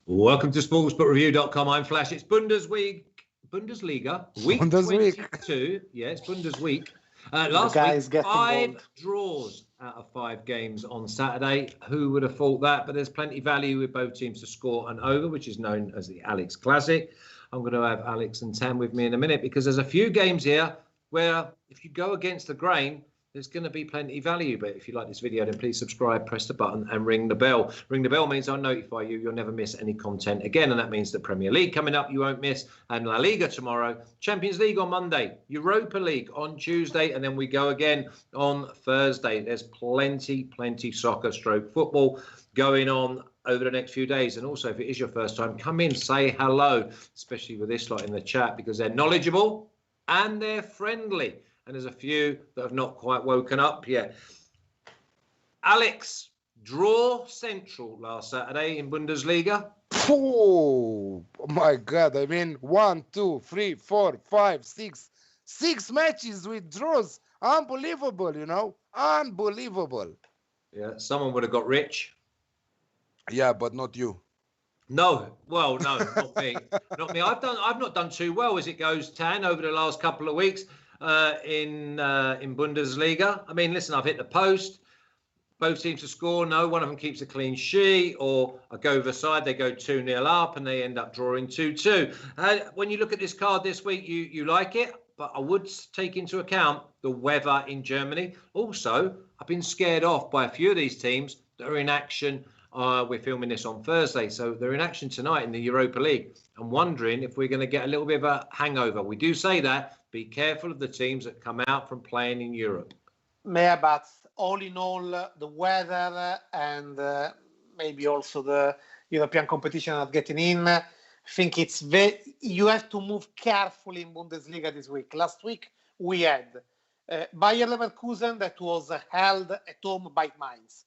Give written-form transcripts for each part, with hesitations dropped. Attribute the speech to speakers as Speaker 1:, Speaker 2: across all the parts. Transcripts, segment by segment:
Speaker 1: Welcome to sportsbookreview.com. I'm Flash. It's Bundesliga, week 22. Yeah, it's Bundesweek. Last week, 5 draws out of 5 games on Saturday. Who would have thought that? But there's plenty of value with both teams to score and over, which is known as the Alex Classic. I'm going to have Alex and Tam with me in a minute because there's a few games here where if you go against the grain, there's going to be plenty of value. But if you like this video, then please subscribe, press the button and ring the bell. Ring the bell means I'll notify you. You'll never miss any content again. And that means the Premier League coming up, you won't miss. And La Liga tomorrow, Champions League on Monday, Europa League on Tuesday. And then we go again on Thursday. There's plenty soccer stroke football going on over the next few days. And also, if it is your first time, come in, say hello, especially with this lot in the chat, because they're knowledgeable and they're friendly. And there's a few that have not quite woken up yet. Alex, draw central last Saturday in Bundesliga.
Speaker 2: Oh my God. I mean, 1, 2, 3, 4, 5, 6. 6 matches with draws. Unbelievable, you know? Unbelievable.
Speaker 1: Yeah, someone would have got rich.
Speaker 2: Yeah, but not you.
Speaker 1: No, well, no, not me. Not me. I've not done too well as it goes, Tan, over the last couple of weeks. In Bundesliga. I mean, listen, I've hit the post. Both teams to score. No, one of them keeps a clean sheet, or I go over the side, they go 2-0 up and they end up drawing 2-2. When you look at this card this week, you like it, but I would take into account the weather in Germany. Also, I've been scared off by a few of these teams that are in action. We're filming this on Thursday, so they're in action tonight in the Europa League. I'm wondering if we're going to get a little bit of a hangover. We do say that. Be careful of the teams that come out from playing in Europe.
Speaker 3: Yeah, but all in all, the weather and maybe also the European competition not getting in, I think it's you have to move carefully in Bundesliga this week. Last week, we had Bayer Leverkusen that was held at home by Mainz.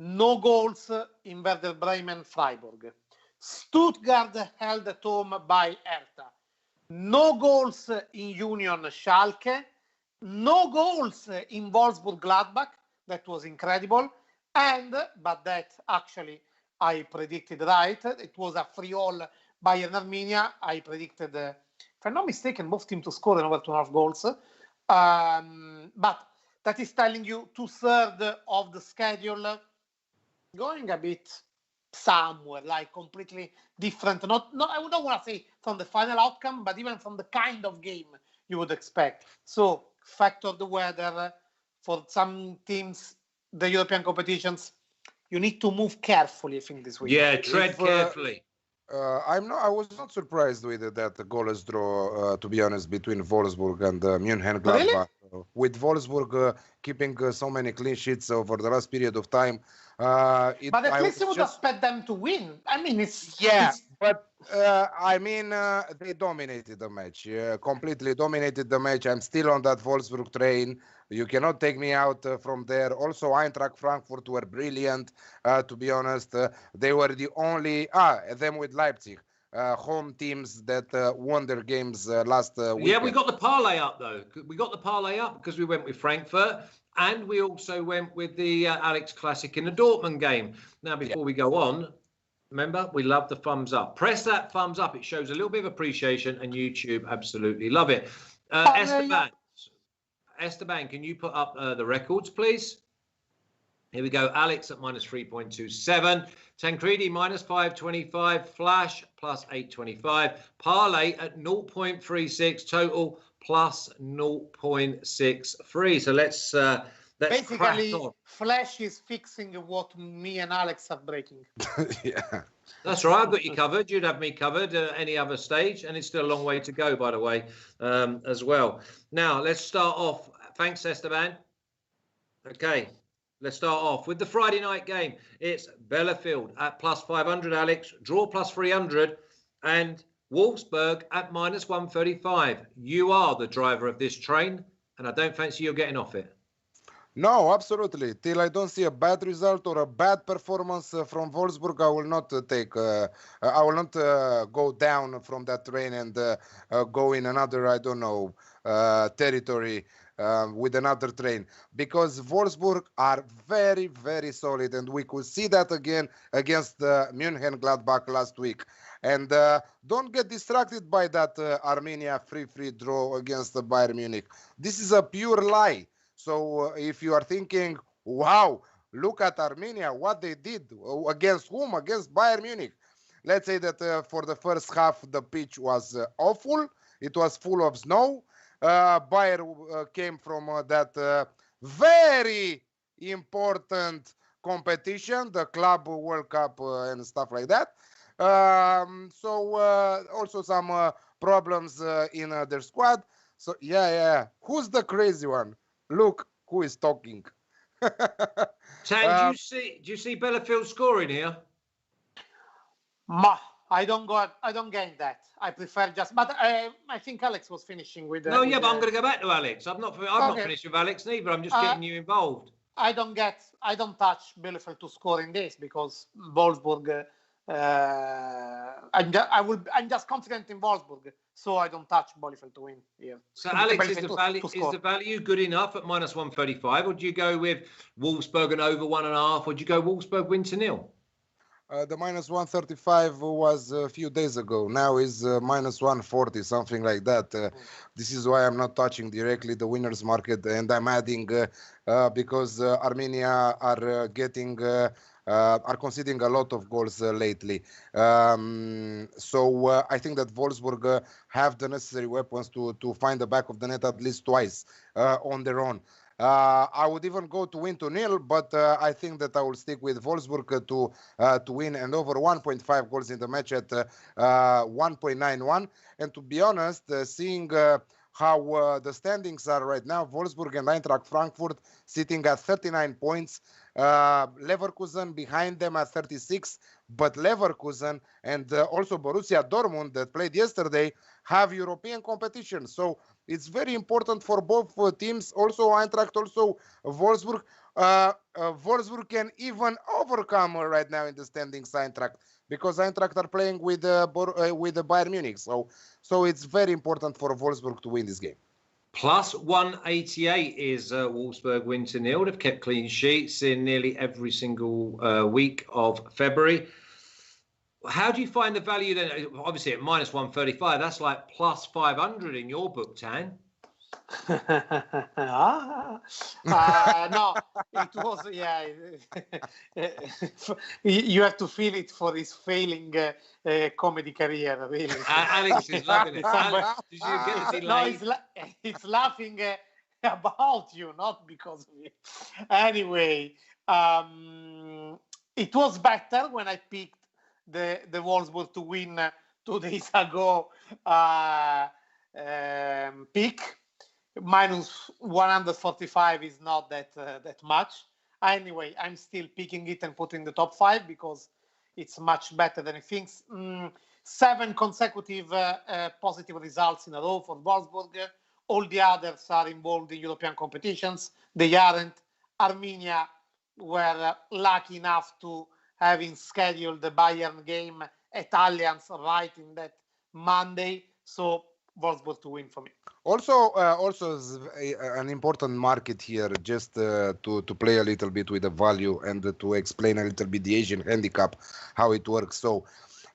Speaker 3: No goals in Werder Bremen, Freiburg. Stuttgart held at home by Hertha. No goals in Union, Schalke. No goals in Wolfsburg, Gladbach. That was incredible. But that actually I predicted right. It was a 3-3 Bayern Armenia. I predicted, if I'm not mistaken, both teams to score over 2.5 goals. But that is telling you 2/3 of the schedule going a bit somewhere, like completely different. Not I don't want to say from the final outcome, but even from the kind of game you would expect. So factor the weather for some teams, the European competitions. You need to move carefully, I think, this week.
Speaker 1: Yeah, tread carefully.
Speaker 2: I was not surprised with that goalless draw, to be honest, between Wolfsburg and Munich Gladbach.
Speaker 3: Really?
Speaker 2: With Wolfsburg keeping so many clean sheets over the last period of time.
Speaker 3: But at least you would expect them to win. I mean,
Speaker 2: but they dominated the match. Completely dominated the match. I'm still on that Wolfsburg train. You cannot take me out from there. Also, Eintracht Frankfurt were brilliant. To be honest, they were the only them with Leipzig. Home teams that won their games last week.
Speaker 1: Yeah, we got the parlay up, though. We got the parlay up because we went with Frankfurt, and we also went with the Alex Classic in the Dortmund game. Now, before we go on, remember, we love the thumbs up. Press that thumbs up. It shows a little bit of appreciation, and YouTube absolutely love it. Esteban, can you put up the records, please? Here we go. Alex at minus 3.27. Tancredi minus 5.25. Flash plus 8.25. Parlay at 0.36. Total plus 0.63. So let's
Speaker 3: basically Flash is fixing what me and Alex are breaking.
Speaker 2: Yeah.
Speaker 1: That's right. I've got you covered. You'd have me covered any other stage. And it's still a long way to go, by the way, as well. Now, let's start off. Thanks, Esteban. Okay. Let's start off with the Friday night game. It's Bielefeld at plus 500, Alex. Draw plus 300. And Wolfsburg at minus 135. You are the driver of this train, and I don't fancy you getting off it.
Speaker 2: No, absolutely. Till I don't see a bad result or a bad performance from Wolfsburg, I will not go down from that train and go in another, I don't know, territory. with another train, because Wolfsburg are very, very solid, and we could see that again against Munich and Gladbach last week. And don't get distracted by that Armenia free draw against the Bayern Munich. This is a pure lie. So if you are thinking, wow, look at Armenia, what they did, against whom? Against Bayern Munich. Let's say that for the first half, the pitch was awful. It was full of snow. Bayern came from that very important competition, the Club World Cup and stuff like that. Also some problems in their squad. So yeah. Who's the crazy one? Look who is talking.
Speaker 1: Tan, do you see Bielefeld scoring here?
Speaker 3: I don't get that. I prefer just. But I think Alex was finishing with.
Speaker 1: No, yeah, but I'm going to go back to Alex. I've not finished with Alex neither. I'm just getting you involved.
Speaker 3: I don't touch Bielefeld to score in this because Wolfsburg. I'm just confident in Wolfsburg, so I don't touch Bielefeld to win here.
Speaker 1: So Alex, is the value good enough at -135, or do you go with Wolfsburg and over 1.5, or do you go Wolfsburg win to 0?
Speaker 2: The -135 was a few days ago. Now is -140, something like that. This is why I'm not touching directly the winners market, and I'm adding because Armenia are getting. Are conceding a lot of goals lately. So I think that Wolfsburg have the necessary weapons to find the back of the net at least twice on their own. I would even go to win to 0, but I think that I will stick with Wolfsburg to win and over 1.5 goals in the match at 1.91. And to be honest, seeing how the standings are right now, Wolfsburg and Eintracht Frankfurt sitting at 39 points, Leverkusen behind them at 36, but Leverkusen and also Borussia Dortmund that played yesterday have European competition. So it's very important for both teams, also Eintracht, also Wolfsburg. Wolfsburg can even overcome right now in the standings Eintracht, because Eintracht are playing with the Bayern Munich. So it's very important for Wolfsburg to win this game.
Speaker 1: +188 is Wolfsburg win to 0. They've kept clean sheets in nearly every single week of February. How do you find the value then? Obviously at -135, that's like +500 in your book, Tan.
Speaker 3: No, it was, yeah. You have to feel it for his failing comedy career, really.
Speaker 1: Alex is loving it. Alex, did you get to see
Speaker 3: it's laughing about you, not because of you. Anyway, it was better when I picked the Wolfsburg to win 2 days ago pick. -145 is not that much. Anyway, I'm still picking it and putting the top 5 because it's much better than I think. 7 consecutive positive results in a row for Wolfsburg. All the others are involved in European competitions. They aren't. Armenia were lucky enough to having scheduled the Bayern game at Allianz right in that Monday. So Wolfsburg to win for me.
Speaker 2: Also an important market here, just to play a little bit with the value and to explain a little bit the Asian handicap, how it works. So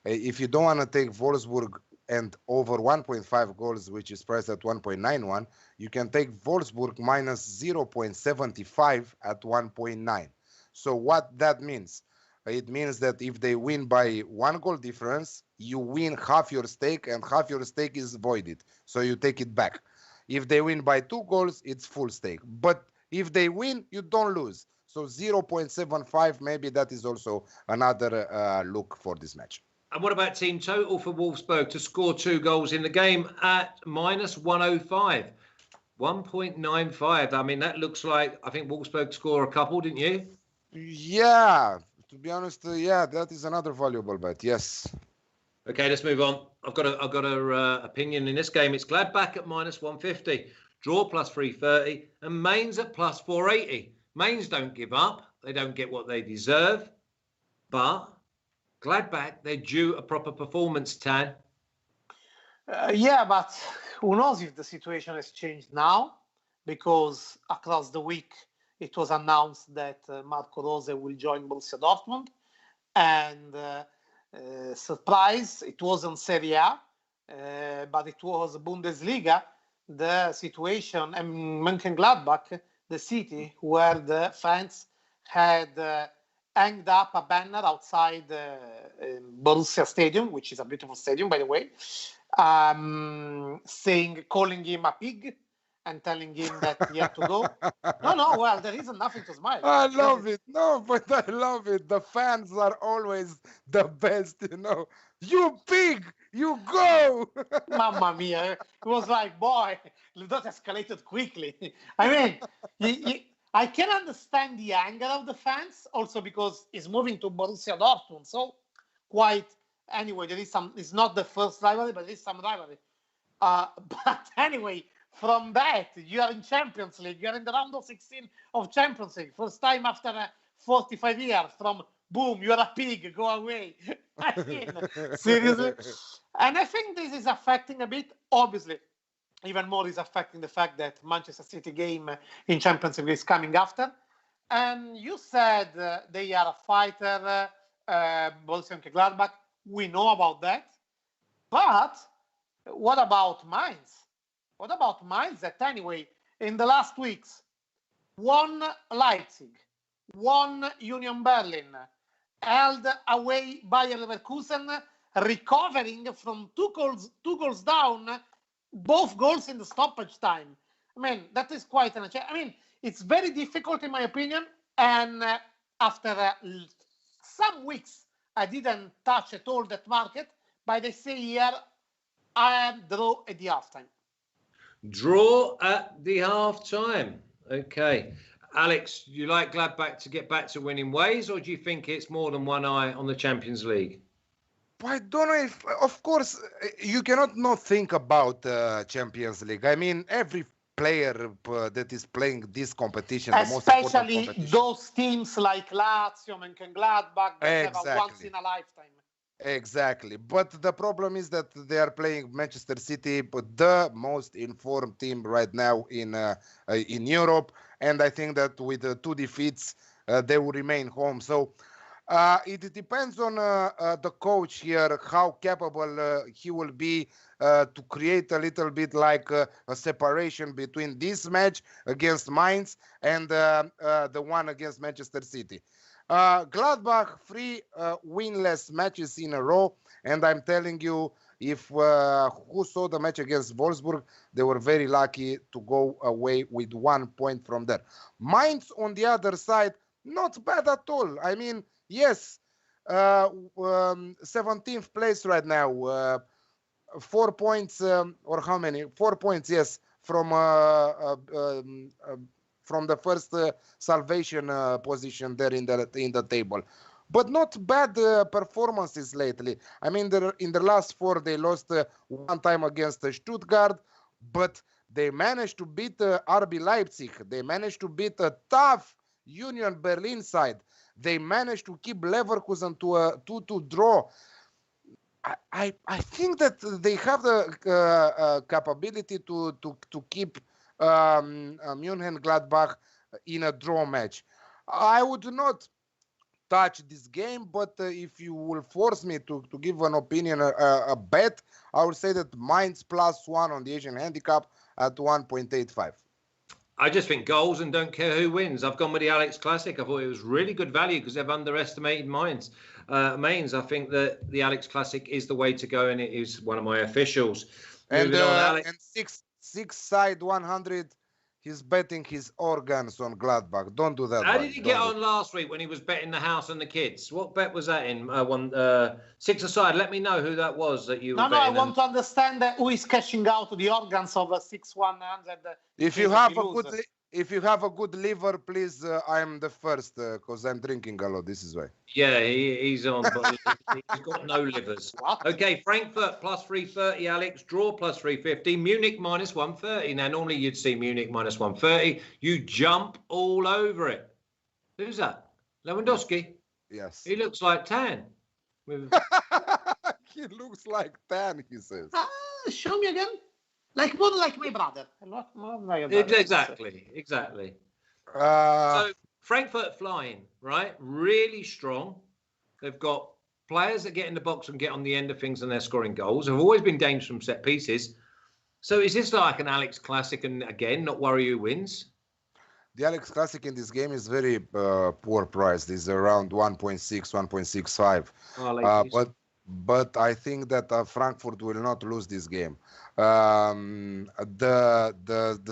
Speaker 2: if you don't want to take Wolfsburg and over 1.5 goals, which is priced at 1.91, you can take Wolfsburg -0.75 at 1.9. So what that means? It means that if they win by 1 goal difference, you win half your stake, and half your stake is voided. So you take it back. If they win by 2 goals, it's full stake. But if they win, you don't lose. So 0.75, maybe that is also another look for this match.
Speaker 1: And what about team total for Wolfsburg to score 2 goals in the game at -105? 1.95. I mean, that looks like, I think Wolfsburg score a couple, didn't you?
Speaker 2: Yeah. To be honest, yeah, that is another valuable bet. Yes.
Speaker 1: Okay, let's move on. I've got a opinion in this game. It's Gladbach at -150, draw +330, and Mainz at +480. Mainz don't give up. They don't get what they deserve. But Gladbach, they're due a proper performance, Tan.
Speaker 3: Yeah, but who knows if the situation has changed now? because across the week it was announced that Marco Rose will join Borussia Dortmund, and surprise, it wasn't Serie A, but it was Bundesliga. The situation in Mönchengladbach, the city where the fans had hanged up a banner outside Borussia Stadium, which is a beautiful stadium, by the way, calling him a pig and telling him that he had to go. No, well, there isn't nothing to smile.
Speaker 2: I love it. No, but I love it. The fans are always the best, you know. You pig, you go.
Speaker 3: Mamma mia. It was like, boy, that escalated quickly. I mean, I can understand the anger of the fans, also because he's moving to Borussia Dortmund. So anyway, there is some, it's not the first rivalry, but there is some rivalry. But anyway, from that, you are in Champions League. You are in the round of 16 of Champions League. First time after 45 years from, boom, you're a pig, go away. I mean, seriously. And I think this is affecting a bit, obviously. Even more is affecting the fact that Manchester City game in Champions League is coming after. And you said they are a fighter, Borussia Mönchengladbach. We know about that. But what about Mainz? What about Mainz that anyway, in the last weeks, won Leipzig, won Union Berlin, held away Bayer Leverkusen, recovering from two goals down, both goals in the stoppage time. I mean, that is quite an achievement. I mean, it's very difficult in my opinion. And after some weeks, I didn't touch at all that market. But they say here, I am draw at the halftime.
Speaker 1: Draw at the half-time. Okay. Alex, do you like Gladbach to get back to winning ways, or do you think it's more than one eye on the Champions League?
Speaker 2: I don't know if, of course, you cannot not think about Champions League. I mean, every player that is playing this competition,
Speaker 3: especially those teams like Lazio, Mönchengladbach, that have a once in a lifetime.
Speaker 2: Exactly. But the problem is that they are playing Manchester City, the most informed team right now in Europe. And I think that with 2 defeats, they will remain home. So it depends on the coach here, how capable he will be to create a little bit like a separation between this match against Mainz and the one against Manchester City. Gladbach, 3 winless matches in a row, and I'm telling you, if who saw the match against Wolfsburg, they were very lucky to go away with 1 point from there. Mainz, on the other side, not bad at all. I mean, yes, 17th place right now, 4 points, or how many? 4 points, yes, from the first salvation position there in the table. But not bad performances lately. I mean, in the last 4, they lost 1 time against Stuttgart, but they managed to beat RB Leipzig. They managed to beat a tough Union Berlin side. They managed to keep Leverkusen to a 2-2 draw. I think that they have the capability to keep Mönchengladbach in a draw match. I would not touch this game, but if you will force me to give an opinion, a bet, I would say that Mainz +1 on the Asian handicap at 1.85.
Speaker 1: I just think goals and don't care who wins. I've gone with the Alex Classic. I thought it was really good value because they've underestimated Mainz. I think that the Alex Classic is the way to go, and it is one of my officials.
Speaker 2: And 6-side 100. He's betting his organs on Gladbach. Don't do that.
Speaker 1: How did he get on last week when he was betting the house and the kids? What bet was that in? 6-a-side. Let me know who that was that you were betting.
Speaker 3: I want to understand who is cashing out the organs of 6-100.
Speaker 2: If you have a good liver, please, I'm the first because I'm drinking a lot. This is why.
Speaker 1: Yeah, he's on, but he's got no livers. Okay, Frankfurt +330, Alex. Draw +350. Munich -130. Now, normally you'd see Munich -130. You jump all over it. Who's that? Lewandowski?
Speaker 2: Yes.
Speaker 1: He looks like Tan.
Speaker 2: He looks like Tan, he says.
Speaker 3: Show me again. more like my brother. Not more like your brother.
Speaker 1: Exactly. So Frankfurt flying, right? Really strong. They've got players that get in the box and get on the end of things and they're scoring goals. They've always been dangerous from set pieces. So is this like an Alex Classic and again, not worry who wins?
Speaker 2: The Alex Classic in this game is very poor priced. It's around 1.6, 1.65. But I think that Frankfurt will not lose this game. The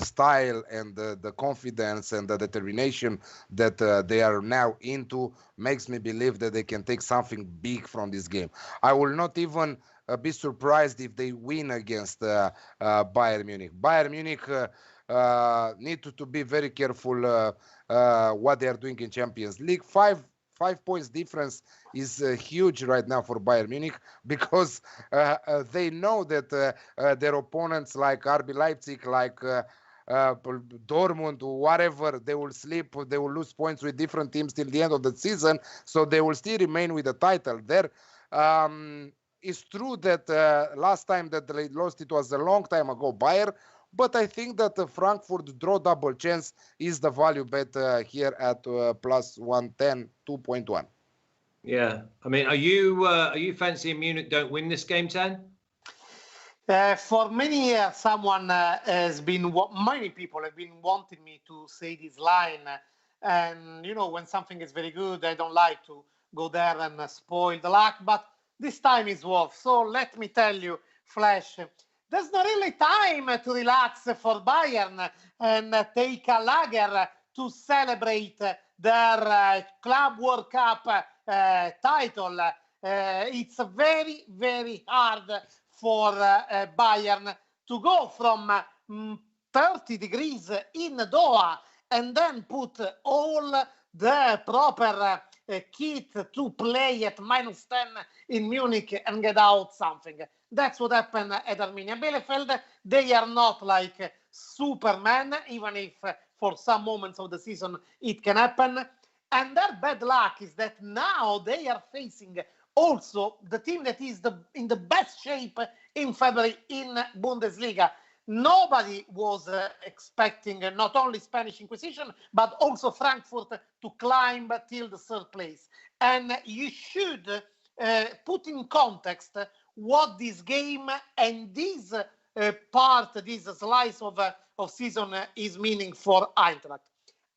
Speaker 2: style and the confidence and the determination that they are now into makes me believe that they can take something big from this game. I will not even be surprised if they win against Bayern Munich. Bayern Munich need to be very careful what they are doing in Champions League. 5 points difference is huge right now for Bayern Munich because they know that their opponents like RB Leipzig, like Dortmund, whatever, they will slip, they will lose points with different teams till the end of the season, so they will still remain with the title. There, it's true that last time that they lost, it was a long time ago, Bayern, but I think that the Frankfurt draw double chance is the value bet here at plus 110, 2.1.
Speaker 1: Yeah, I mean, are you fancying Munich don't win this game, Tan?
Speaker 3: For many years, many people have been wanting me to say this line. And, when something is very good, I don't like to go there and spoil the luck. But this time is Wolf. So let me tell you, Flash, there's not really time to relax for Bayern and take a lager to celebrate their Club World Cup title. It's very, very hard for Bayern to go from 30 degrees in Doha and then put all the proper kit to play at -10 in Munich and get out something. That's what happened at Arminia Bielefeld. They are not like Superman, even if for some moments of the season it can happen. And their bad luck is that now they are facing also the team that is in the best shape in February in Bundesliga. Nobody was expecting not only Spanish Inquisition, but also Frankfurt to climb till the third place. And you should put in context what this game and this this slice of season is meaning for Eintracht.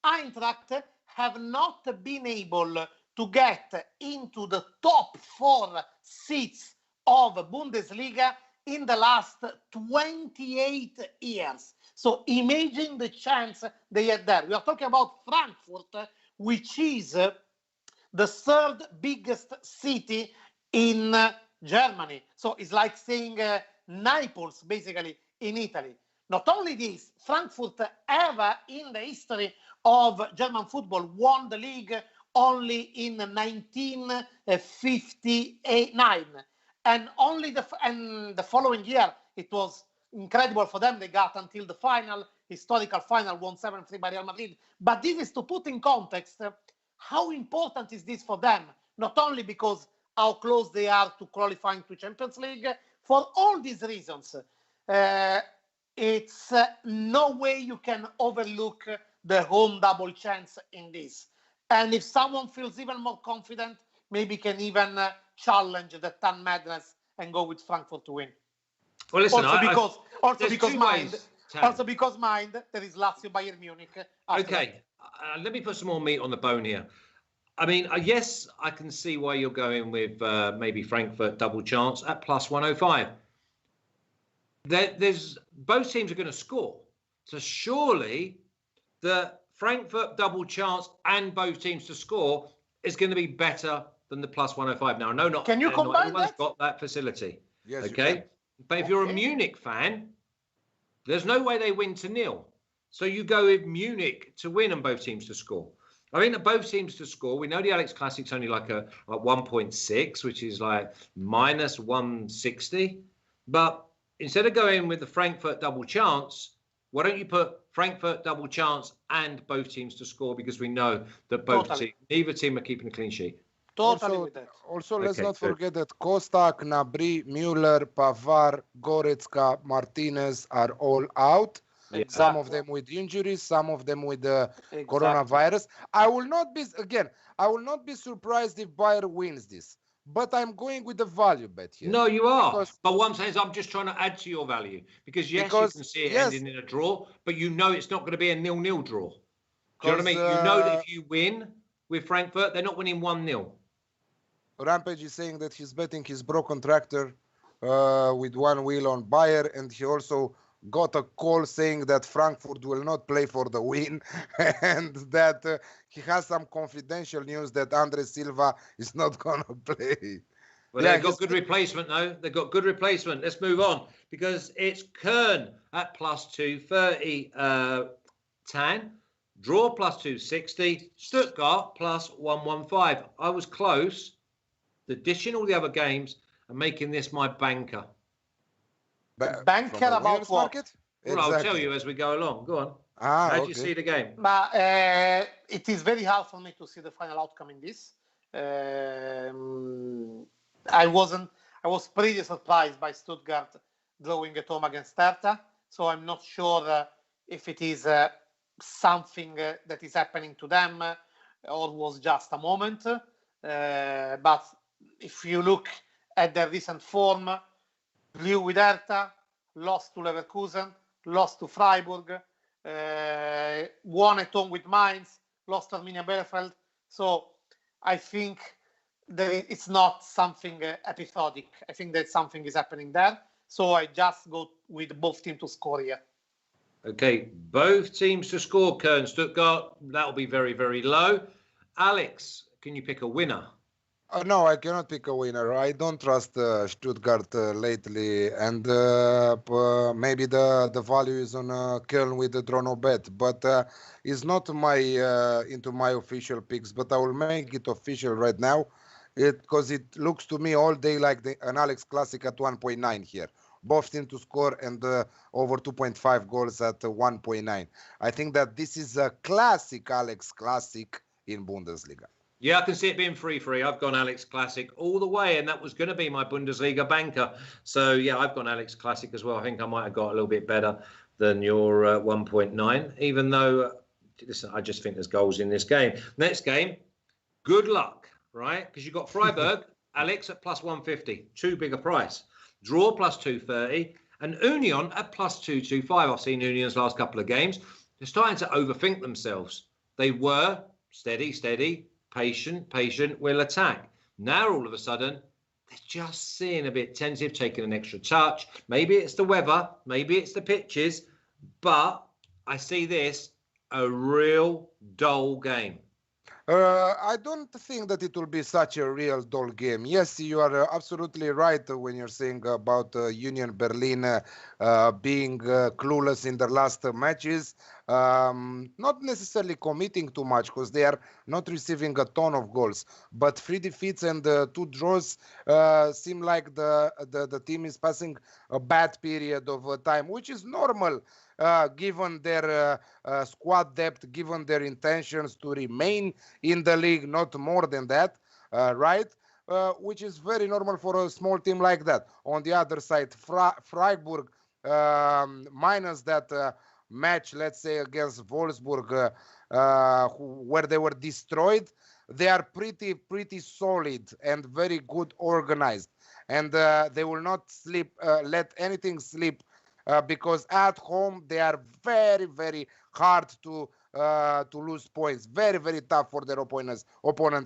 Speaker 3: Eintracht have not been able to get into the top 4 seats of Bundesliga in the last 28 years. So imagine the chance they had there. We are talking about Frankfurt, which is the 3rd biggest city in Germany. So it's like saying Naples, basically, in Italy. Not only this, Frankfurt ever in the history of German football won the league only in 1959. And only the following year, it was incredible for them. They got until the historical final, won 7-3 by Real Madrid. But this is to put in context how important is this for them, not only because how close they are to qualifying to Champions League, for all these reasons. It's no way you can overlook the home double chance in this. And if someone feels even more confident, maybe can even challenge the Tan madness and go with Frankfurt to win.
Speaker 1: Well, listen,
Speaker 3: because there is Lazio Bayern Munich.
Speaker 1: Okay, let me put some more meat on the bone here. I mean, yes, I can see why you're going with maybe Frankfurt double chance at plus 105. There's both teams are going to score, so surely the Frankfurt double chance and both teams to score is going to be better than the plus 105. Now, I know not everyone's got that facility.
Speaker 2: Yes,
Speaker 1: okay, but if you're a Munich fan, there's no way they win to nil. So you go with Munich to win and both teams to score. I think that both teams to score. We know the Alex Classic's only like 1.6, which is like minus 160. But instead of going with the Frankfurt double chance, why don't you put Frankfurt double chance and both teams to score, because we know that neither team are keeping a clean sheet.
Speaker 3: Totally with that.
Speaker 2: Also, let's not forget that Costa, Gnabry, Müller, Pavard, Goretzka, Martinez are all out. Exactly. Some of them with injuries, some of them with the coronavirus. I will not be surprised if Bayern wins this. But I'm going with the value bet here.
Speaker 1: No, you are. But what I'm saying is I'm just trying to add to your value. Because you can see it ending in a draw, but you know it's not going to be a 0-0 draw. Do you know what I mean? You know that if you win with Frankfurt, they're not winning 1-0.
Speaker 2: Rampage is saying that he's betting his broken tractor with one wheel on Bayer, and he also got a call saying that Frankfurt will not play for the win, and that he has some confidential news that Andre Silva is not going to play.
Speaker 1: Well, they've got good replacement, though. They've got good replacement. Let's move on, because it's Koln at plus 230, Tan. Draw plus 260. Stuttgart plus 115. I was close to dishing all the other games and making this my banker.
Speaker 3: Banker about what?
Speaker 1: Well, exactly. I'll tell you as we go along. Go on. How do you see the game?
Speaker 3: But it is very hard for me to see the final outcome in this. I was pretty surprised by Stuttgart drawing at home against Hertha. So I'm not sure if it is something that is happening to them or was just a moment. But if you look at their recent form, drew with Hertha, lost to Leverkusen, lost to Freiburg, won at home with Mainz, lost to Arminia Bielefeld. So I think that it's not something episodic. I think that something is happening there. So I just go with both teams to score here.
Speaker 1: Okay, both teams to score, Köln, Stuttgart. That'll be very, very low. Alex, can you pick a winner?
Speaker 2: No, I cannot pick a winner. I don't trust Stuttgart lately, and maybe the value is on Köln with the draw no bet, but it's not into my official picks. But I will make it official right now, because it looks to me all day like an Alex Classic at 1.9 here. Both teams to score and over 2.5 goals at 1.9. I think that this is a classic Alex Classic in Bundesliga.
Speaker 1: Yeah, I can see it being 3-3. I've gone Alex Classic all the way, and that was going to be my Bundesliga banker. So, yeah, I've gone Alex Classic as well. I think I might have got a little bit better than your 1.9, even though, listen, I just think there's goals in this game. Next game, good luck, right? Because you've got Freiburg, Alex, at plus 150, too big a price. Draw plus 230, and Union at plus 225. I've seen Union's last couple of games. They're starting to overthink themselves. They were steady, patient, will attack. Now, all of a sudden, they're just seeing a bit tentative, taking an extra touch. Maybe it's the weather, maybe it's the pitches, but I see this a real dull game.
Speaker 2: I don't think that it will be such a real dull game. Yes, you are absolutely right when you're saying about Union Berlin being clueless in their last matches. Not necessarily committing too much because they are not receiving a ton of goals. But 3 defeats and 2 draws seem like the team is passing a bad period of time, which is normal. Given their squad depth, given their intentions to remain in the league, not more than that, right? Which is very normal for a small team like that. On the other side, Freiburg, minus that match, let's say, against Wolfsburg, where they were destroyed, they are pretty solid and very good organized. And they will not let anything slip. Because at home they are very, very hard to lose points. Very, very tough for their opponents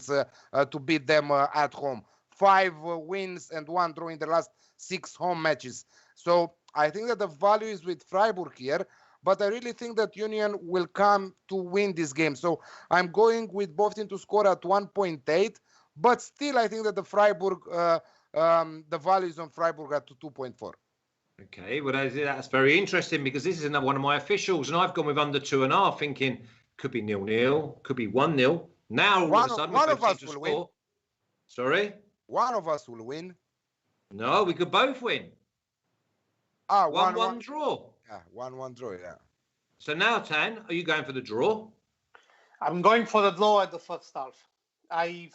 Speaker 2: to beat them at home. 5 wins and 1 draw in the last 6 home matches. So I think that the value is with Freiburg here, but I really think that Union will come to win this game. So I'm going with both teams to score at 1.8, but still I think that the Freiburg, the value is on Freiburg at 2.4.
Speaker 1: Okay, well, that's very interesting because this is another one of my officials, and I've gone with under 2.5, thinking could be 0-0, could be 1-0. Now, all of a sudden,
Speaker 2: one of us will win.
Speaker 1: Sorry?
Speaker 2: One of us will win.
Speaker 1: No, we could both win. 1-1 draw.
Speaker 2: Yeah, 1-1 draw, yeah.
Speaker 1: So now, Tan, are you going for the draw?
Speaker 3: I'm going for the draw at the first half. I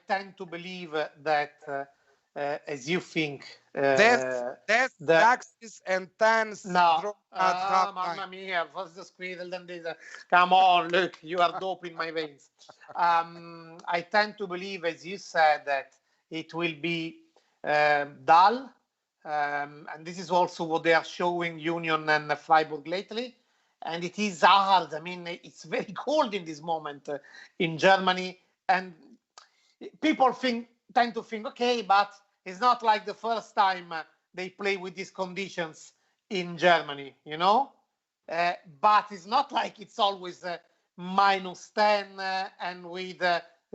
Speaker 3: tend to believe that, as you think,
Speaker 2: that's Alex and Tancredi.
Speaker 3: No, mamma mia, what's the squeal than this? Come on, look, you are doping my veins. I tend to believe, as you said, that it will be dull. And this is also what they are showing Union and Freiburg lately. And it is hard. I mean, it's very cold in this moment in Germany. And people tend to think, okay, but it's not like the first time they play with these conditions in Germany, you know? But it's not like it's always -10 and with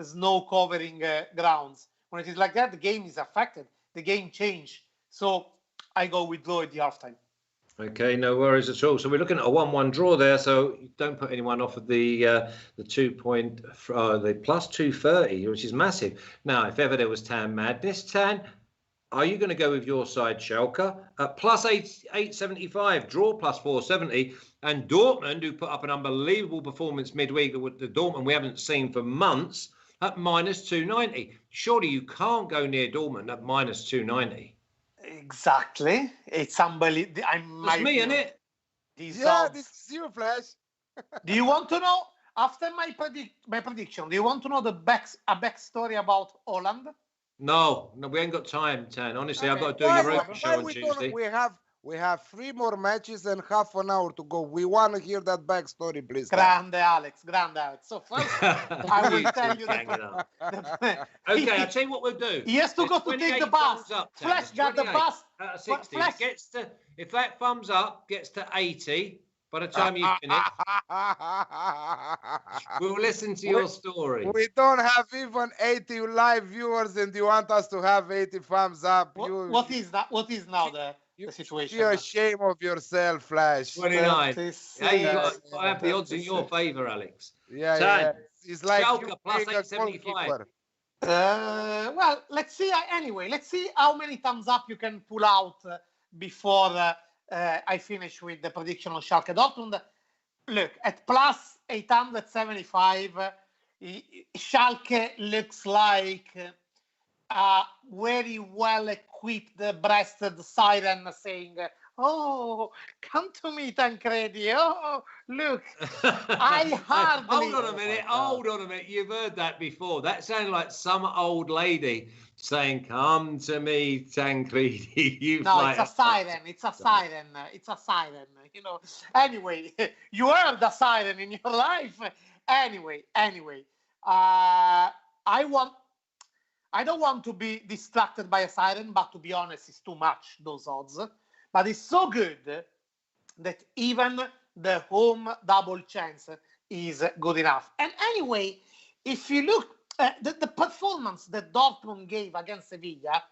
Speaker 3: snow covering grounds. When it is like that, the game is affected. The game changes. So I go with Low at the halftime.
Speaker 1: Okay, no worries at all. So we're looking at a 1-1 draw there. So don't put anyone off of the the plus 230, which is massive. Now, if ever there was Tan madness, Tan, are you going to go with your side, Schalke, at plus 875, draw plus 470, and Dortmund, who put up an unbelievable performance midweek, the Dortmund we haven't seen for months, at minus 290. Surely you can't go near Dortmund at minus 290.
Speaker 3: Exactly. It's unbelievable.
Speaker 1: It's me, isn't it?
Speaker 2: This is you, Flash.
Speaker 3: Do you want to know, after my prediction, do you want to know a backstory about Holland?
Speaker 1: No, we ain't got time, Tan. Honestly, okay. I've got to do your Europa show on Tuesday.
Speaker 2: We have 3 more matches and half an hour to go. We want to hear that backstory, please.
Speaker 3: Grande Alex. So first, I will tell you
Speaker 1: Okay, I'll tell you what we'll do.
Speaker 3: He has to go to take the bus. Flash got the bus.
Speaker 1: Out of 60. If that thumbs up gets to 80, by the time you finish, we'll listen to your story.
Speaker 2: We don't have even 80 live viewers, and you want us to have 80 thumbs up.
Speaker 3: What is that? What is now the situation?
Speaker 2: You're ashamed of yourself, Flash.
Speaker 1: 29. I have the odds in your favour, Alex.
Speaker 2: Yeah. It's like
Speaker 1: Schalke plus 875.
Speaker 3: Well, let's see. Let's see how many thumbs up you can pull out before I finish with the prediction on Schalke Dortmund. Look, at plus 875, Schalke looks like a very well-equipped, breasted siren saying, "Oh, come to me, Tancredi. Oh, look, I hardly..."
Speaker 1: Hold on a minute. You've heard that before. That sounded like some old lady saying, "Come to me, Tancredi."
Speaker 3: No, it's a siren. It's a siren. You know. Anyway, you heard the siren in your life. Anyway. I don't want to be distracted by a siren, but to be honest, it's too much, those odds. But it's so good that even the home double chance is good enough. And anyway, if you look at the performance that Dortmund gave against Sevilla,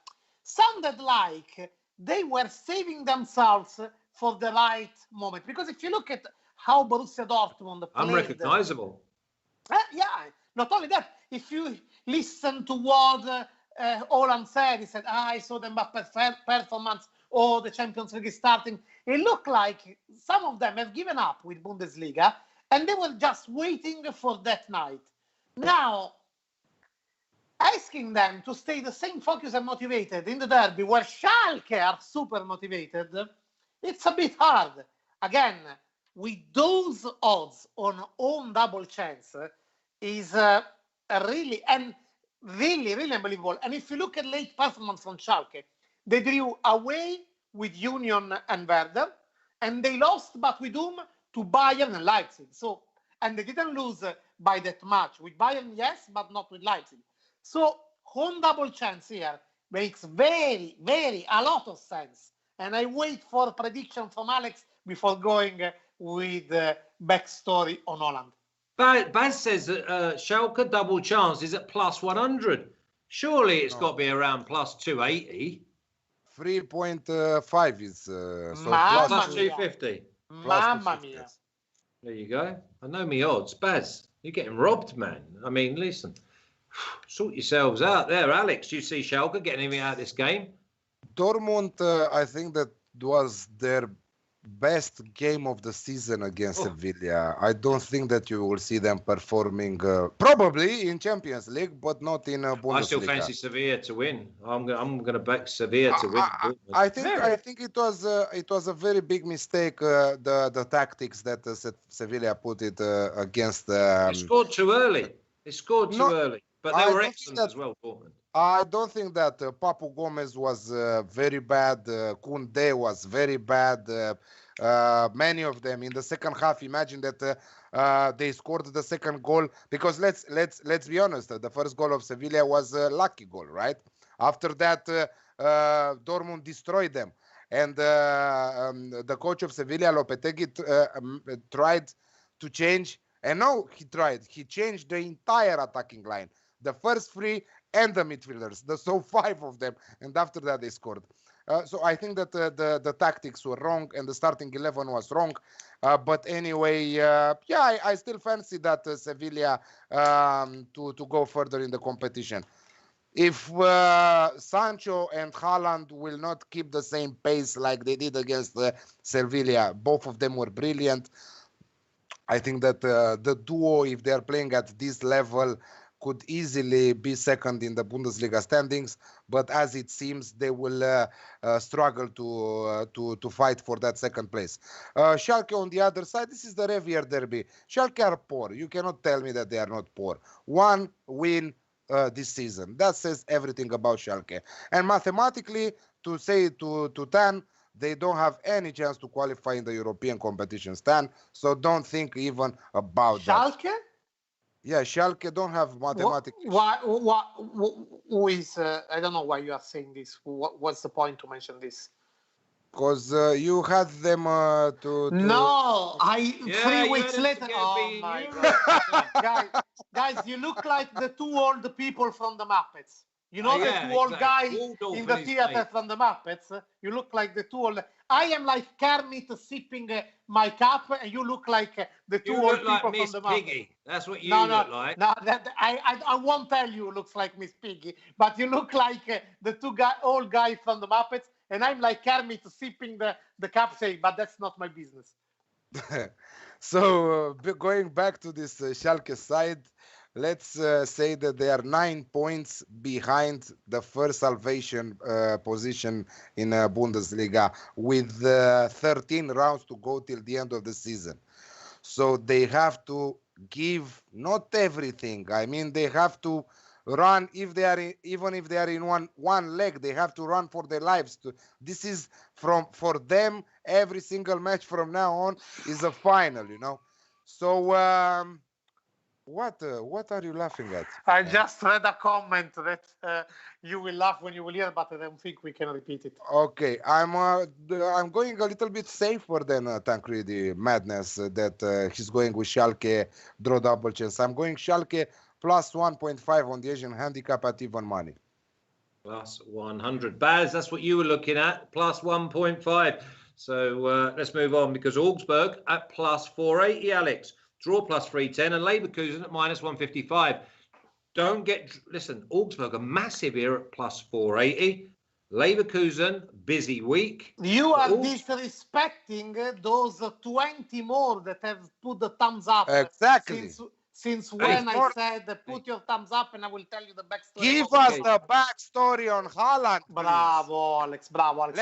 Speaker 3: sounded like they were saving themselves for the right moment. Because if you look at how Borussia Dortmund played...
Speaker 1: Unrecognizable.
Speaker 3: Yeah, not only that, if you listen to what Holland said, he said, I saw them performance, the Champions League is starting. It looked like some of them have given up with Bundesliga, and they were just waiting for that night. Now, asking them to stay the same focused and motivated in the derby, where Schalke are super motivated, it's a bit hard. Again, with those odds on home double chance is really unbelievable. And if you look at late performance from Schalke, they drew away with Union and Werder, and they lost, but with whom? To Bayern and Leipzig. And they didn't lose by that much. With Bayern, yes, but not with Leipzig. So home double chance here makes a lot of sense. And I wait for a prediction from Alex before going with the backstory on Holland.
Speaker 1: Baz says that Schalke double chance is at plus 100. Surely it's got to be around plus 280.
Speaker 2: 3.5 is
Speaker 1: plus 250.
Speaker 3: Mamma mia.
Speaker 1: There you go. I know me odds. Baz, you're getting robbed, man. I mean, listen, sort yourselves out there. Alex, do you see Schalke getting anything out of this game?
Speaker 2: Dortmund, I think that was their best game of the season against Sevilla. I don't think that you will see them performing probably in Champions League, but not in Bundesliga.
Speaker 1: I still fancy Sevilla to win. I'm going to back Sevilla to win.
Speaker 2: I think it was a very big mistake. The tactics that Sevilla put it against.
Speaker 1: They scored too early. Early, but they were excellent as well, Dortmund.
Speaker 2: I don't think that Papu Gomez was very bad. Koundé was very bad. Many of them in the second half. Imagine that they scored the second goal, because let's be honest. The first goal of Sevilla was a lucky goal, right? After that, Dortmund destroyed them, and the coach of Sevilla, Lopetegui, tried to change. And no, he changed the entire attacking line, the first three and the midfielders, so 5 of them, and after that they scored. So I think that the tactics were wrong and the starting 11 was wrong. But anyway, I still fancy that Sevilla to go further in the competition. If Sancho and Haaland will not keep the same pace like they did against Sevilla, both of them were brilliant. I think that the duo, if they are playing at this level, could easily be second in the Bundesliga standings, but as it seems, they will struggle to fight for that second place. Schalke on the other side, this is the Revier derby. Schalke are poor. You cannot tell me that they are not poor. 1 win this season. That says everything about Schalke. And mathematically, to say to 10, they don't have any chance to qualify in the European competition, Stan. So don't think even about
Speaker 3: Schalke?
Speaker 2: that. Yeah, Schalke don't have mathematics.
Speaker 3: Who is? I don't know why you are saying this. What's the point to mention this?
Speaker 2: Because you had them to.
Speaker 3: No, 3 weeks later. Oh my God, guys, you look like the 2 old people from the Muppets. You know the 2 old guys in the theater from the Muppets? You look like the 2 old. I am like Kermit sipping my cup, and you look like the 2 old people from the Muppets.
Speaker 1: Piggy. That's what you look like.
Speaker 3: No, I won't tell you looks like Miss Piggy, but you look like the 2 old guys from the Muppets, and I'm like Kermit sipping the cup, saying, but that's not my business.
Speaker 2: So going back to this Schalke side, let's say that they are 9 points behind the first salvation position in Bundesliga, with 13 rounds to go till the end of the season. So they have to give not everything. I mean, they have to run if they are even if they are in one leg. They have to run for their lives. This is for them. Every single match from now on is a final. You know. So. What are you laughing at?
Speaker 3: I just read a comment that you will laugh when you will hear, but I don't think we can repeat it.
Speaker 2: Okay, I'm going a little bit safer than Tancredi madness that he's going with Schalke draw double chance. I'm going Schalke plus 1.5 on the Asian handicap at even money.
Speaker 1: Plus 100. Baz, that's what you were looking at, plus 1.5. So let's move on, because Augsburg at plus 480, Alex. Draw plus 310, and Leverkusen at minus 155. Listen, Augsburg are massive here at plus 480. Leverkusen, busy week.
Speaker 3: You are disrespecting those 20 more that have put the thumbs up.
Speaker 2: Exactly.
Speaker 3: Since when I said put your thumbs up and I will tell you the backstory.
Speaker 2: Give us the backstory on Haaland.
Speaker 3: Bravo, Alex. Bravo, Alex.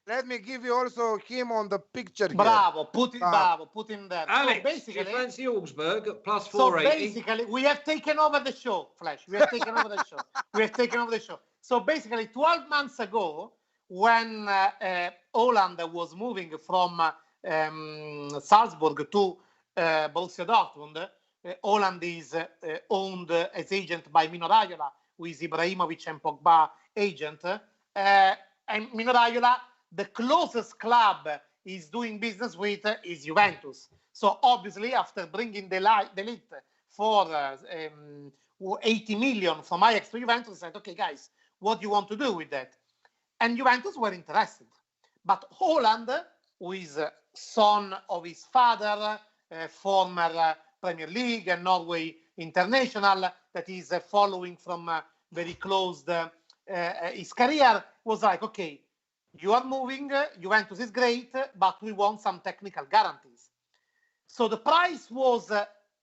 Speaker 2: Let me give you also him on the picture.
Speaker 3: Bravo. Put him there.
Speaker 1: Alex, so basically, you fancy Augsburg at plus 480.
Speaker 3: So basically, we have taken over the show, Flash. We have taken over the show. So basically, 12 months ago, when Holland was moving from Salzburg to Borussia Dortmund, Holland is owned as agent by Mino Raiola, who is Ibrahimovic and Pogba agent. And Mino Raiola, the closest club he's doing business with is Juventus. So obviously, after bringing the elite for 80 million from Ajax to Juventus, he said, okay, guys, what do you want to do with that? And Juventus were interested. But Holland, who is son of his father, former Premier League and Norway international, that is following from very close his career, was like, okay, you are moving, Juventus is great, but we want some technical guarantees. So the price was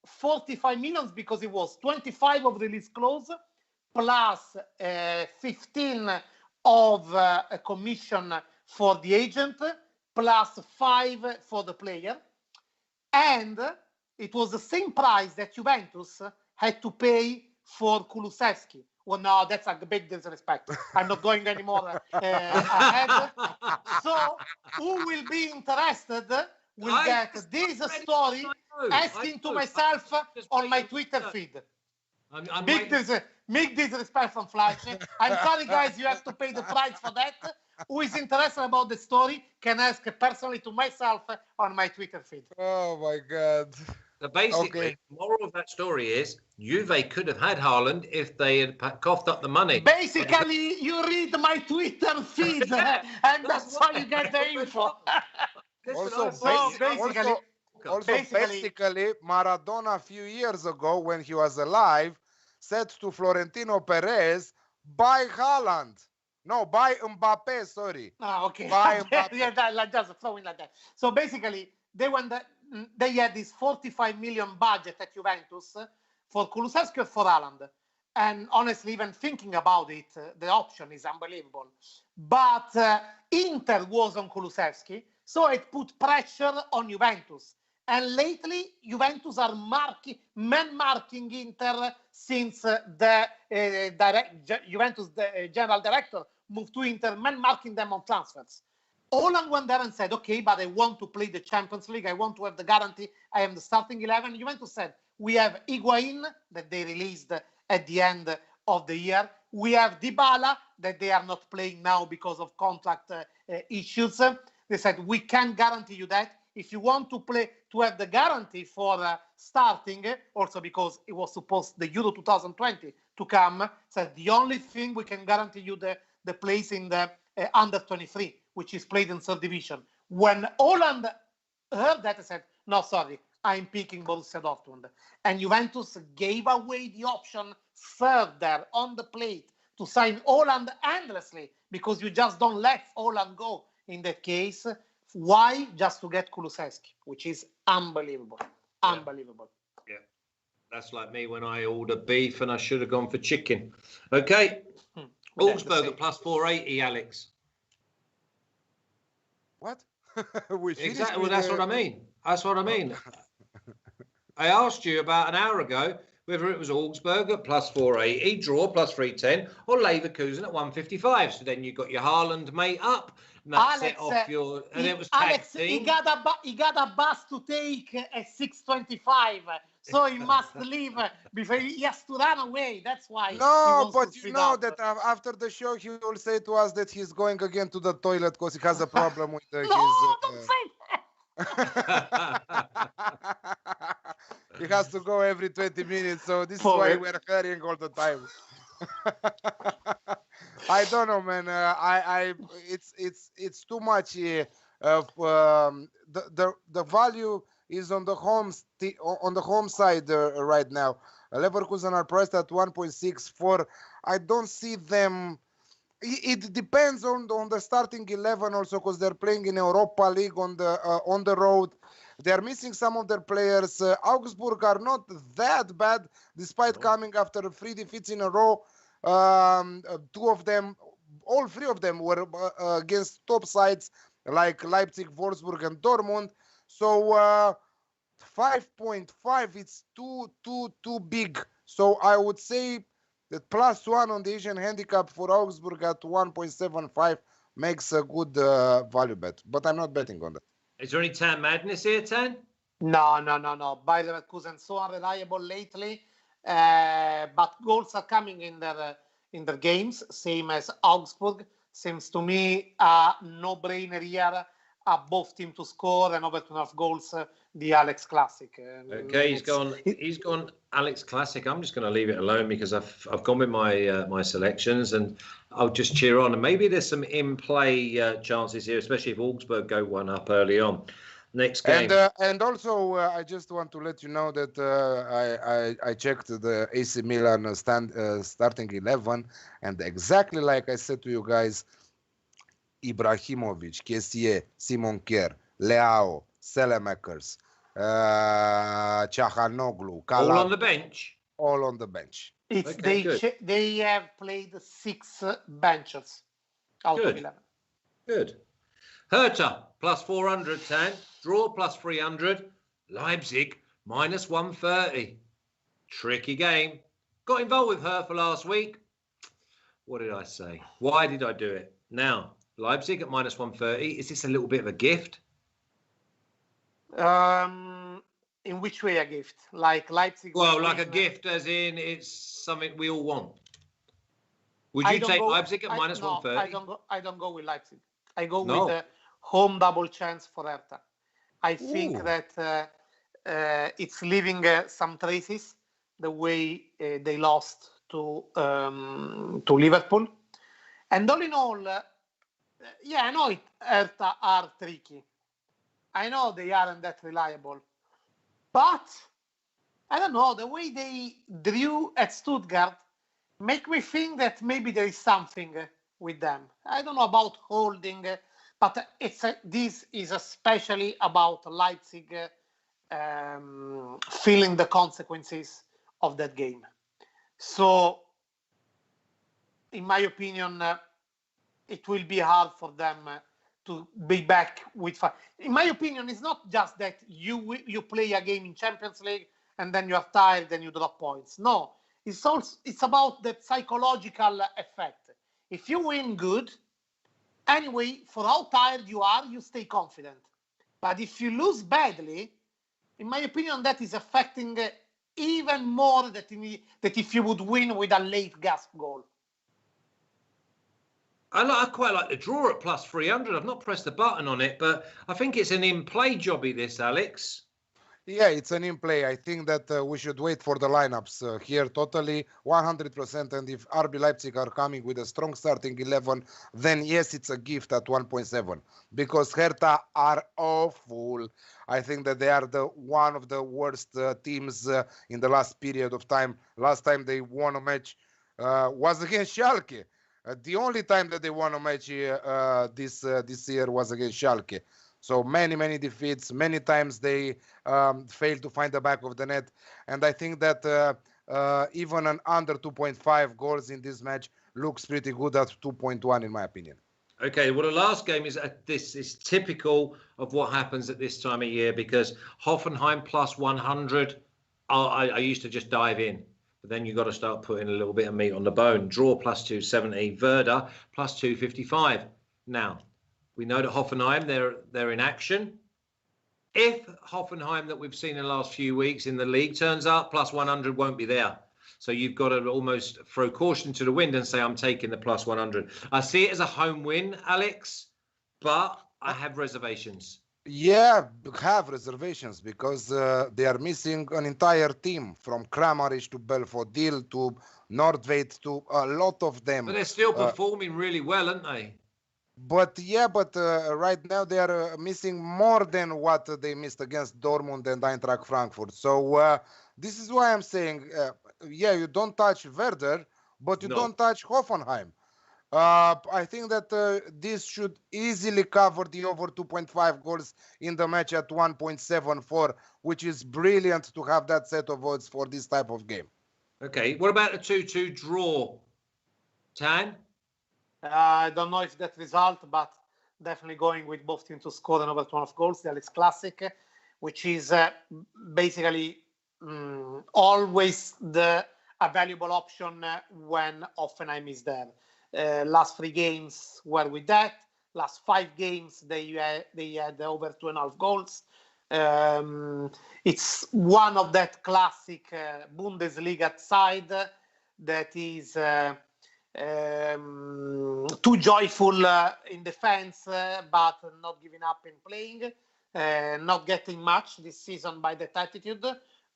Speaker 3: 45 million because it was 25 of release clause plus 15 of a commission for the agent plus 5 for the player. And it was the same price that Juventus had to pay for Kulusevski. Well, no, that's a big disrespect. I'm not going anymore ahead. So, who will be interested will get this story asking to myself on my Twitter feed. Big disrespect from Flash. I'm sorry, guys, you have to pay the price for that. Who is interested about the story can ask personally to myself on my Twitter feed.
Speaker 2: Oh, my God.
Speaker 1: So basically, the moral of that story is Juve could have had Haaland if they had coughed up the money.
Speaker 3: Basically, you read my Twitter feed, and that's how you get the info.
Speaker 2: Basically, Maradona a few years ago, when he was alive, said to Florentino Perez, buy Haaland. No, buy Mbappe, sorry.
Speaker 3: Okay. Buy Mbappe. Yeah, just throw in like that. So basically, they had this 45 million budget at Juventus for Kulusevski or for Haaland. And honestly, even thinking about it, the option is unbelievable. But Inter was on Kulusevski, so it put pressure on Juventus. And lately, Juventus are man-marking Inter since the Juventus general director moved to Inter, man-marking them on transfers. Haaland went there and said, okay, but I want to play the Champions League. I want to have the guarantee. I am the starting 11. Juventus said, we have Higuain that they released at the end of the year. We have Dybala that they are not playing now because of contract issues. They said, we can guarantee you that. If you want to play, to have the guarantee for starting, also because it was supposed the Euro 2020 to come, said the only thing we can guarantee you the place in the under 23, which is played in third division. When Haaland heard that, I said, no, sorry, I'm picking Borussia Dortmund. And Juventus gave away the option further on the plate to sign Haaland endlessly because you just don't let Haaland go in that case. Why? Just to get Kulusevski, which is unbelievable. Yeah. Unbelievable.
Speaker 1: Yeah. That's like me when I order beef and I should have gone for chicken. Okay. Augsburg at plus 480, Alex.
Speaker 2: What?
Speaker 1: Exactly. Well, that's what I mean. That's what I mean. I asked you about an hour ago whether it was Augsburg at plus 480, draw plus 310, or Leverkusen at 155. So then you got your Haaland mate up. And that set off your. And it was
Speaker 3: Alex. He got a bus to take at 6:25, so he must leave before he has to run away. That's why.
Speaker 2: No, but you know that after the show he will say to us that he's going again to the toilet because he has a problem with his.
Speaker 3: Don't say
Speaker 2: that. He has to go every 20 minutes, so this is why we're hurrying all the time. I don't know, man. It's too much. The value is on the home side right now. Leverkusen are priced at 1.64. I don't see them. It depends on the starting 11 also because they're playing in Europa League on the road. They're missing some of their players. Augsburg are not that bad despite coming after 3 defeats in a row. All three of them were against top sides like Leipzig, Wolfsburg, and Dortmund. So 5.5, it's too big. So I would say that +1 on the Asian handicap for Augsburg at 1.75 makes a good value bet. But I'm not betting on that.
Speaker 1: Is there any Tan madness here, Tan?
Speaker 3: No. By Leverkusen so unreliable lately. But goals are coming in their games, same as Augsburg. Seems to me a no-brainer here. Both teams to score and over 2.5 goals. The Alex Classic.
Speaker 1: Okay, he's gone Alex Classic. I'm just going to leave it alone because I've gone with my selections and I'll just cheer on. And maybe there's some in-play chances here, especially if Augsburg go one up early on. Next game.
Speaker 2: And also, I just want to let you know that I checked the AC Milan starting 11, and exactly like I said to you guys, Ibrahimovic, Kessie, Simon Kjær, Leao, Selemakers, Çalhanoğlu,
Speaker 1: All on the bench?
Speaker 2: All on the bench.
Speaker 3: They have played 6 benchers out of 11.
Speaker 1: Good. Hertha, plus 400, Tan. Draw, plus 300. Leipzig, minus 130. Tricky game. Got involved with Hertha last week. What did I say? Why did I do it? Now, Leipzig at minus 130. Is this a little bit of a gift?
Speaker 3: In which way a gift? Like Leipzig?
Speaker 1: Well, like a gift as in it's something we all want. Would you take Leipzig at minus 130?
Speaker 3: I don't go with Leipzig. I go with the home double chance for Hertha. I think that it's leaving some traces the way they lost to Liverpool. And all in all, I know Hertha are tricky. I know they aren't that reliable. But, I don't know, the way they drew at Stuttgart make me think that maybe there is something with them. I don't know about holding, but this is especially about Leipzig feeling the consequences of that game. So, in my opinion, it will be hard for them to be back with fun. In my opinion, it's not just that you play a game in Champions League and then you are tired and you drop points. No, it's about the psychological effect. If you win good, anyway, for how tired you are, you stay confident. But if you lose badly, in my opinion, that is affecting even more that if you would win with a late gasp goal.
Speaker 1: I quite like the draw at plus 300. I've not pressed the button on it, but I think it's an in-play jobby, this, Alex.
Speaker 2: Yeah, it's an in-play. I think that we should wait for the lineups here totally 100%. And if RB Leipzig are coming with a strong starting 11, then yes, it's a gift at 1.7. Because Hertha are awful. I think that they are one of the worst teams in the last period of time. Last time they won a match was against Schalke. The only time that they won a match this year was against Schalke. So many defeats. Many times they failed to find the back of the net. And I think that even an under 2.5 goals in this match looks pretty good at 2.1 in my opinion.
Speaker 1: Okay, well, the last game is this is typical of what happens at this time of year because Hoffenheim plus 100. I used to just dive in. But then you've got to start putting a little bit of meat on the bone. Draw plus 270, Werder plus 255. Now, we know that Hoffenheim, they're in action. If Hoffenheim that we've seen in the last few weeks in the league turns up, plus 100 won't be there. So you've got to almost throw caution to the wind and say, I'm taking the plus 100. I see it as a home win, Alex, but I have reservations.
Speaker 2: Yeah, have reservations because they are missing an entire team from Kramaric to Belfodil to Nordtveit to a lot of them.
Speaker 1: But they're still performing really well, aren't they?
Speaker 2: But right now they are missing more than what they missed against Dortmund and Eintracht Frankfurt. So this is why I'm saying, you don't touch Werder, but you don't touch Hoffenheim. I think that this should easily cover the over 2.5 goals in the match at 1.74, which is brilliant to have that set of odds for this type of game.
Speaker 1: Okay, what about the 2-2 draw, Tan?
Speaker 3: I don't know if that result, but definitely going with both teams to score an over 12 goals, the Alex Classic, which is basically always a valuable option when Hoffenheim is there. Last 3 games were with that. Last 5 games, they had over 2.5 goals. It's one of that classic Bundesliga side that is too joyful in defense, but not giving up in playing. Not getting much this season by that attitude.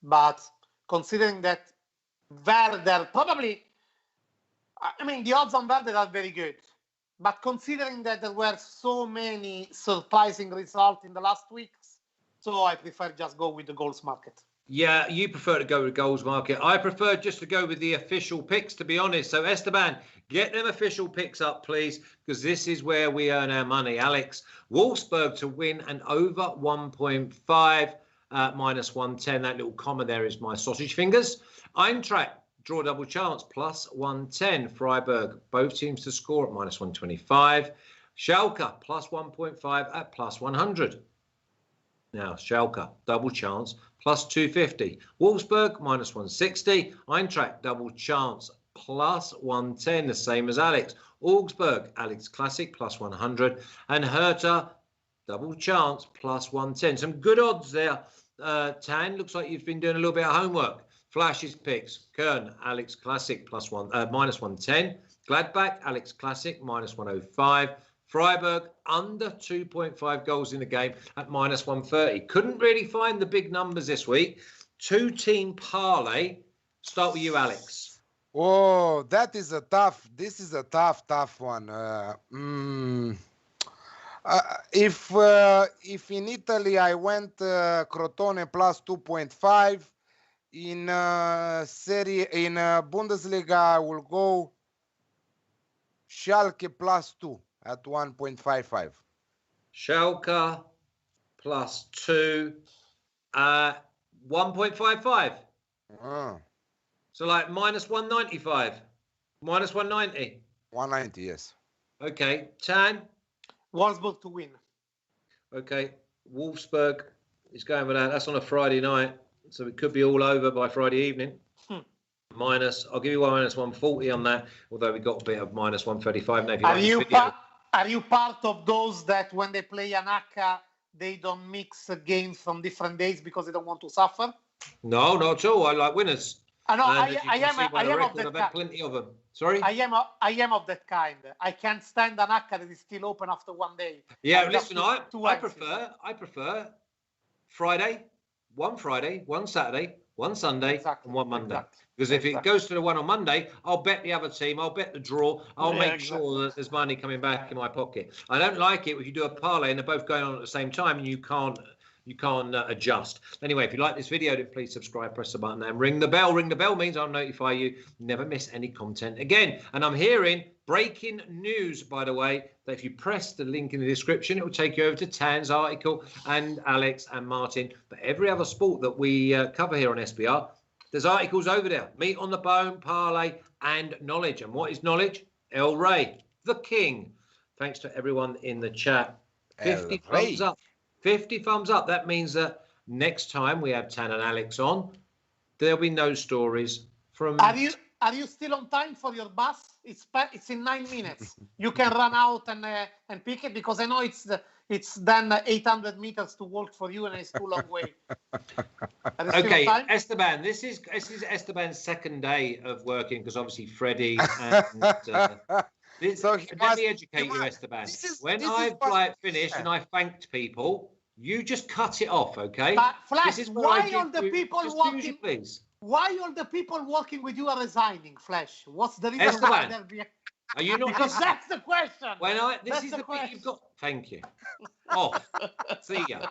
Speaker 3: But considering that Werder probably... I mean, the odds on Werder are very good. But considering that there were so many surprising results in the last weeks, so I prefer just go with the goals market.
Speaker 1: Yeah, you prefer to go with goals market. I prefer just to go with the official picks, to be honest. So, Esteban, get them official picks up, please, because this is where we earn our money. Alex, Wolfsburg to win and over 1.5, minus 110. That little comma there is my sausage fingers. Eintracht, draw double chance, plus 110. Freiburg, both teams to score at minus 125. Schalke, plus 1.5 at plus 100. Now, Schalke, double chance, plus 250. Wolfsburg, minus 160. Eintracht, double chance, plus 110, the same as Alex. Augsburg, Alex Classic, plus 100. And Hertha, double chance, plus 110. Some good odds there. Tan, looks like you've been doing a little bit of homework. Flash's picks. Koln, Alex Classic, minus 110. Gladbach, Alex Classic, minus 105. Freiburg, under 2.5 goals in the game at minus 130. Couldn't really find the big numbers this week. Two-team parlay. Start with you, Alex.
Speaker 2: Oh, this is a tough one. If in Italy I went Crotone plus 2.5, in Bundesliga I will go Schalke plus 2 at 1.55.
Speaker 1: Schalke plus 2 at 1.55. So like minus 195, minus 190.
Speaker 2: 190, yes.
Speaker 1: Okay, Tan.
Speaker 3: Wolfsburg to win.
Speaker 1: Okay, Wolfsburg is going with that. That's on a Friday night, so it could be all over by Friday evening. I'll give you minus 140 on that, although we got a bit of minus 135 now.
Speaker 3: Are you part of those that when they play Anaka, they don't mix games from different days because they don't want to suffer?
Speaker 1: No, not at all. I like winners.
Speaker 3: I am of that kind.
Speaker 1: Plenty of them. Sorry?
Speaker 3: I am of that kind. I can't stand Anaka that is still open after one day.
Speaker 1: Yeah, listen, I prefer Friday, one Saturday, one Sunday, and one Monday. Exactly. Because if it goes to the one on Monday, I'll bet the other team, I'll bet the draw, I'll make sure that there's money coming back in my pocket. I don't like it if you do a parlay and they're both going on at the same time and you can't adjust. Anyway, if you like this video, then please subscribe, press the button and ring the bell. Ring the bell means I'll notify you. Never miss any content again. And I'm hearing breaking news, by the way, that if you press the link in the description, it will take you over to Tan's article and Alex and Martin. But every other sport that we cover here on SBR, there's articles over there. Meat on the bone, parlay, and knowledge. And what is knowledge? El Rey, the king. Thanks to everyone in the chat. 50 thumbs up. 50 thumbs up. That means that next time we have Tan and Alex on, there'll be no stories from...
Speaker 3: Are you still on time for your bus? It's in 9 minutes. You can run out and pick it, because I know it's then 800 meters to walk for you and it's too long way.
Speaker 1: Okay, Esteban, this is Esteban's second day of working, because obviously Freddie and... let me educate you, Esteban. When I've finished and I thanked people, you just cut it off, okay?
Speaker 3: Flash,
Speaker 1: this is why
Speaker 3: all the people walking,
Speaker 1: please.
Speaker 3: Why all the people working with you are resigning, Flash? What's the reason why they're...
Speaker 1: Are you not?
Speaker 3: Because that's the question.
Speaker 1: This is the bit you've got. Thank you. Off. See ya.